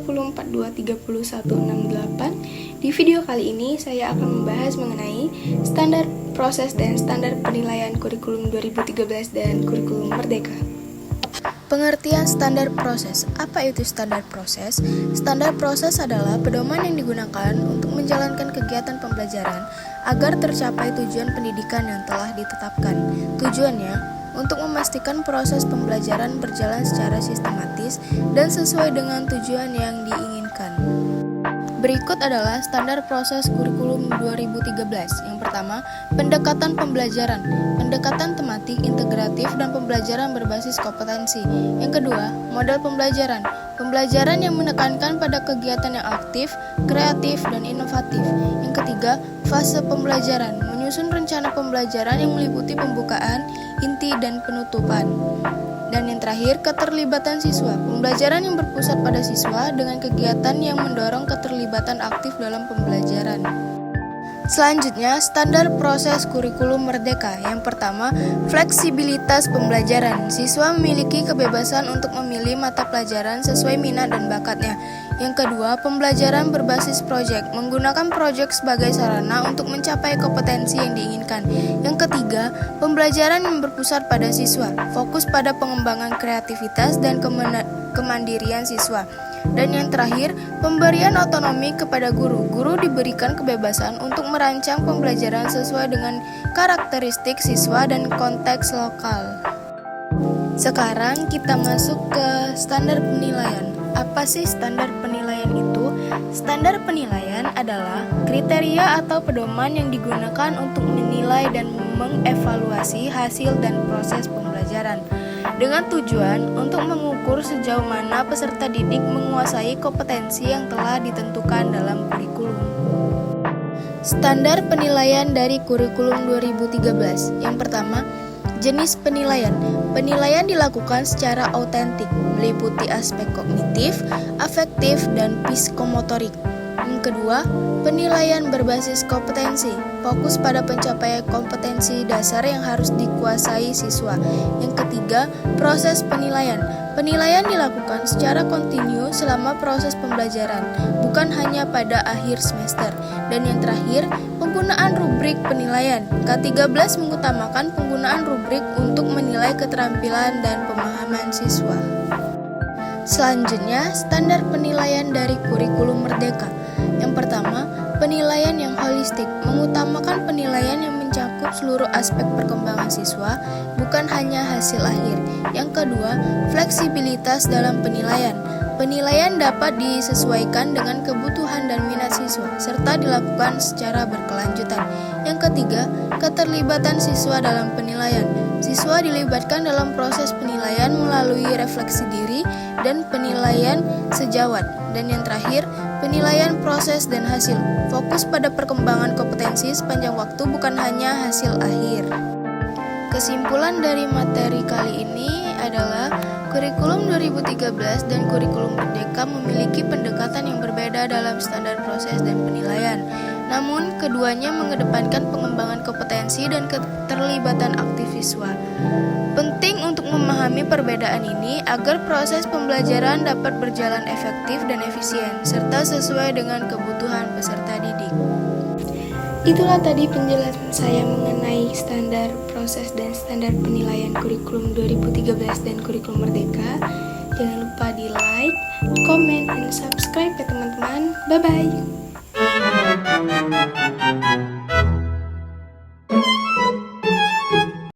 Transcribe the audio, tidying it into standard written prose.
2024-23168. Di video kali ini saya akan membahas mengenai standar proses dan standar penilaian kurikulum 2013 dan kurikulum Merdeka. Pengertian standar proses. Apa itu standar proses? Standar proses adalah pedoman yang digunakan untuk menjalankan kegiatan pembelajaran agar tercapai tujuan pendidikan yang telah ditetapkan. Tujuannya untuk memastikan proses pembelajaran berjalan secara sistematis dan sesuai dengan tujuan yang diinginkan. Berikut adalah standar proses kurikulum 2013. Yang pertama, pendekatan pembelajaran, pendekatan tematik, integratif, dan pembelajaran berbasis kompetensi. Yang kedua, model pembelajaran, pembelajaran yang menekankan pada kegiatan yang aktif, kreatif, dan inovatif. Yang ketiga, fase pembelajaran, menyusun rencana pembelajaran yang meliputi pembukaan, inti, dan penutupan. Dan yang terakhir, keterlibatan siswa, pembelajaran yang berpusat pada siswa dengan kegiatan yang mendorong keterlibatan aktif dalam pembelajaran. Selanjutnya, standar proses kurikulum Merdeka. Yang pertama, fleksibilitas pembelajaran. Siswa memiliki kebebasan untuk memilih mata pelajaran sesuai minat dan bakatnya. Yang kedua, pembelajaran berbasis proyek, menggunakan proyek sebagai sarana untuk mencapai kompetensi yang diinginkan. Yang ketiga, pembelajaran yang berpusat pada siswa, fokus pada pengembangan kreativitas dan kemandirian siswa. Dan yang terakhir, pemberian otonomi kepada guru. Guru diberikan kebebasan untuk merancang pembelajaran sesuai dengan karakteristik siswa dan konteks lokal. Sekarang kita masuk ke standar penilaian. Apa sih standar penilaian itu? Standar penilaian adalah kriteria atau pedoman yang digunakan untuk menilai dan mengevaluasi hasil dan proses pembelajaran dengan tujuan untuk mengukur sejauh mana peserta didik menguasai kompetensi yang telah ditentukan dalam kurikulum. Standar penilaian dari kurikulum 2013. Yang pertama, jenis penilaian. Penilaian dilakukan secara autentik, meliputi aspek kognitif, afektif, dan psikomotorik. Yang kedua, penilaian berbasis kompetensi, fokus pada pencapaian kompetensi dasar yang harus dikuasai siswa. Yang ketiga, proses penilaian. Penilaian dilakukan secara kontinu selama proses pembelajaran, bukan hanya pada akhir semester. Dan yang terakhir, penggunaan rubrik penilaian. K13 mengutamakan penggunaan rubrik untuk menilai keterampilan dan pemahaman siswa. Selanjutnya, standar penilaian dari kurikulum Merdeka. Yang pertama, penilaian yang holistik, mengutamakan penilaian yang mencakup seluruh aspek perkembangan siswa, bukan hanya hasil akhir. Yang kedua, fleksibilitas dalam penilaian. Penilaian dapat disesuaikan dengan kebutuhan dan minat siswa, serta dilakukan secara berkelanjutan. Yang ketiga, keterlibatan siswa dalam penilaian. Siswa dilibatkan dalam proses penilaian melalui refleksi diri dan penilaian sejawat. Dan yang terakhir, penilaian proses dan hasil. Fokus pada perkembangan kompetensi sepanjang waktu, bukan hanya hasil akhir. Kesimpulan dari materi kali ini adalah kurikulum 2013 dan kurikulum Merdeka memiliki pendekatan yang berbeda dalam standar proses dan penilaian. Namun, keduanya mengedepankan pengembangan kompetensi dan keterlibatan aktif siswa. Penting untuk memahami perbedaan ini agar proses pembelajaran dapat berjalan efektif dan efisien, serta sesuai dengan kebutuhan peserta didik. Itulah tadi penjelasan saya mengenai standar proses dan standar penilaian kurikulum 2013 dan kurikulum Merdeka. Jangan lupa di like, comment, dan subscribe ya teman-teman. Bye-bye.